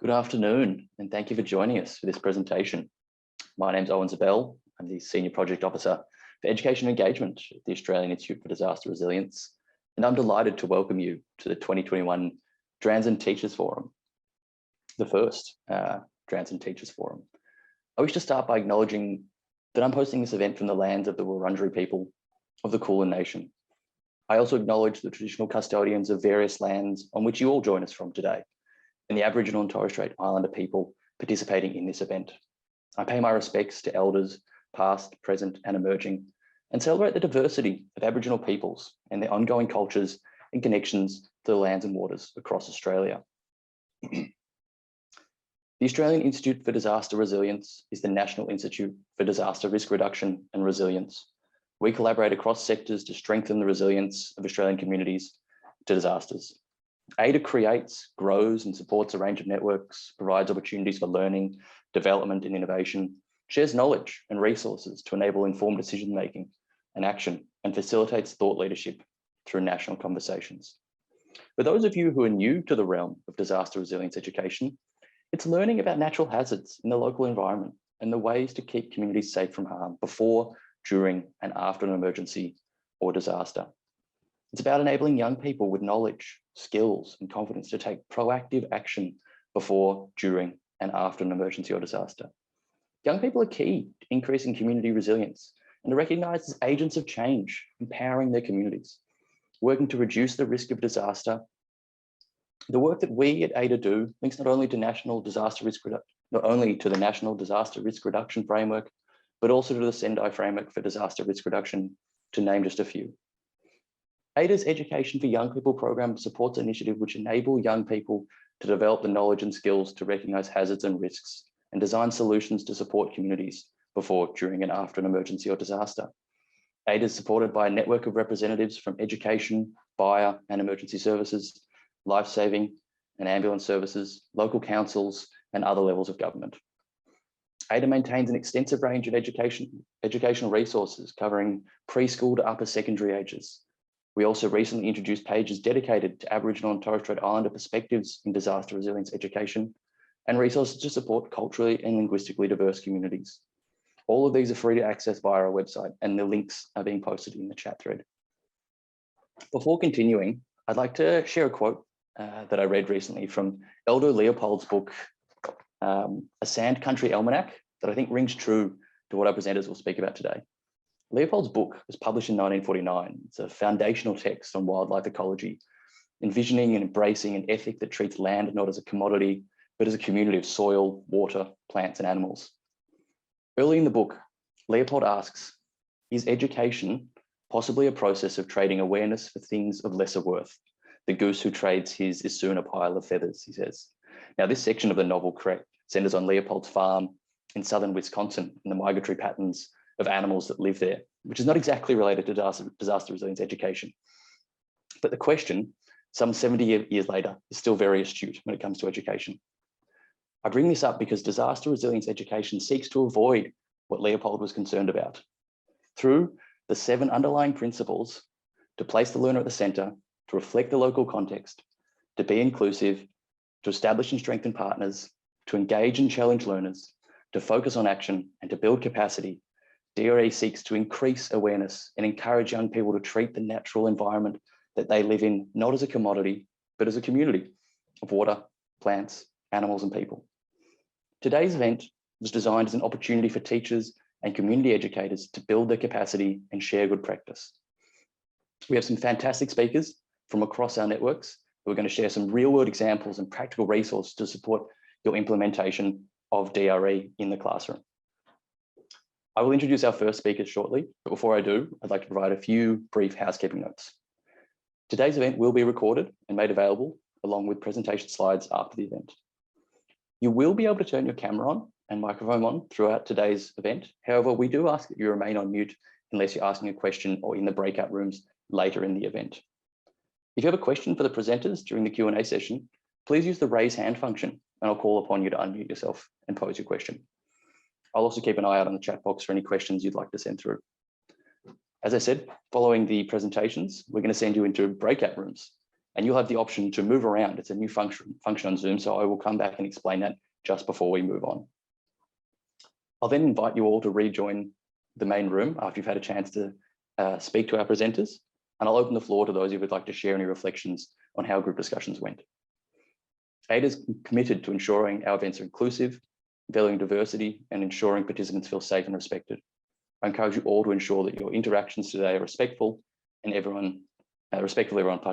Good afternoon, and thank you for joining us for this presentation. My name's Owen Zabel. I'm the Senior Project Officer for Education Engagement at the Australian Institute for Disaster Resilience, and I'm delighted to welcome you to the 2021 DRANZSEN Teachers Forum, the first DRANZSEN Teachers Forum. I wish to start by acknowledging that I'm hosting this event from the lands of the Wurundjeri people of the Kulin Nation. I also acknowledge the traditional custodians of various lands on which you all join us from today, and the Aboriginal and Torres Strait Islander people participating in this event. I pay my respects to elders, past, present, and emerging, and celebrate the diversity of Aboriginal peoples and their ongoing cultures and connections to the lands and waters across Australia. The Australian Institute for Disaster Resilience is the National Institute for Disaster Risk Reduction and Resilience. We collaborate across sectors to strengthen the resilience of Australian communities to disasters. ADA creates, grows, and supports a range of networks, provides opportunities for learning, development, and innovation, shares knowledge and resources to enable informed decision-making and action, and facilitates thought leadership through national conversations. For those of you who are new to the realm of disaster resilience education, it's learning about natural hazards in the local environment and the ways to keep communities safe from harm before, during, and after an emergency or disaster. It's about enabling young people with knowledge, skills, and confidence to take proactive action before, during, and after an emergency or disaster. Young people are key to increasing community resilience and are recognised as agents of change, empowering their communities, working to reduce the risk of disaster. The work that we at ADA do links not only to the National Disaster Risk Reduction Framework, but also to the Sendai Framework for Disaster Risk Reduction, to name just a few. ADA's Education for Young People program supports an initiative which enable young people to develop the knowledge and skills to recognise hazards and risks and design solutions to support communities before, during, and after an emergency or disaster. ADA is supported by a network of representatives from education, fire and emergency services, life-saving and ambulance services, local councils, and other levels of government. ADA maintains an extensive range of educational resources covering preschool to upper secondary ages. We also recently introduced pages dedicated to Aboriginal and Torres Strait Islander perspectives in disaster resilience education and resources to support culturally and linguistically diverse communities. All of these are free to access via our website, and the links are being posted in the chat thread. Before continuing, I'd like to share a quote that I read recently from Elder Leopold's book, A Sand Country Almanac, that I think rings true to what our presenters will speak about today. Leopold's book was published in 1949. It's a foundational text on wildlife ecology, envisioning and embracing an ethic that treats land not as a commodity, but as a community of soil, water, plants, and animals. Early in the book, Leopold asks, is education possibly a process of trading awareness for things of lesser worth? The goose who trades his is soon a pile of feathers, he says. Now, this section of the novel centers on Leopold's farm in southern Wisconsin and the migratory patterns of animals that live there, which is not exactly related to disaster resilience education. But the question, some 70 years later, is still very astute when it comes to education. I bring this up because disaster resilience education seeks to avoid what Leopold was concerned about. Through the 7 underlying principles, to place the learner at the center, to reflect the local context, to be inclusive, to establish and strengthen partners, to engage and challenge learners, to focus on action, and to build capacity, DRE seeks to increase awareness and encourage young people to treat the natural environment that they live in, not as a commodity, but as a community of water, plants, animals, and people. Today's event was designed as an opportunity for teachers and community educators to build their capacity and share good practice. We have some fantastic speakers from across our networks who are going to share some real-world examples and practical resources to support your implementation of DRE in the classroom. I will introduce our first speakers shortly, but before I do, I'd like to provide a few brief housekeeping notes. Today's event will be recorded and made available along with presentation slides after the event. You will be able to turn your camera on and microphone on throughout today's event. However, we do ask that you remain on mute unless you're asking a question or in the breakout rooms later in the event. If you have a question for the presenters during the Q&A session, please use the raise hand function and I'll call upon you to unmute yourself and pose your question. I'll also keep an eye out on the chat box for any questions you'd like to send through. As I said, following the presentations, we're going to send you into breakout rooms and you'll have the option to move around. It's a new function on Zoom, so I will come back and explain that just before we move on. I'll then invite you all to rejoin the main room after you've had a chance to speak to our presenters, and I'll open the floor to those who would like to share any reflections on how group discussions went. AIDA is committed to ensuring our events are inclusive, valuing diversity, and ensuring participants feel safe and respected. I encourage you all to ensure that your interactions today are respectful and respectful of everyone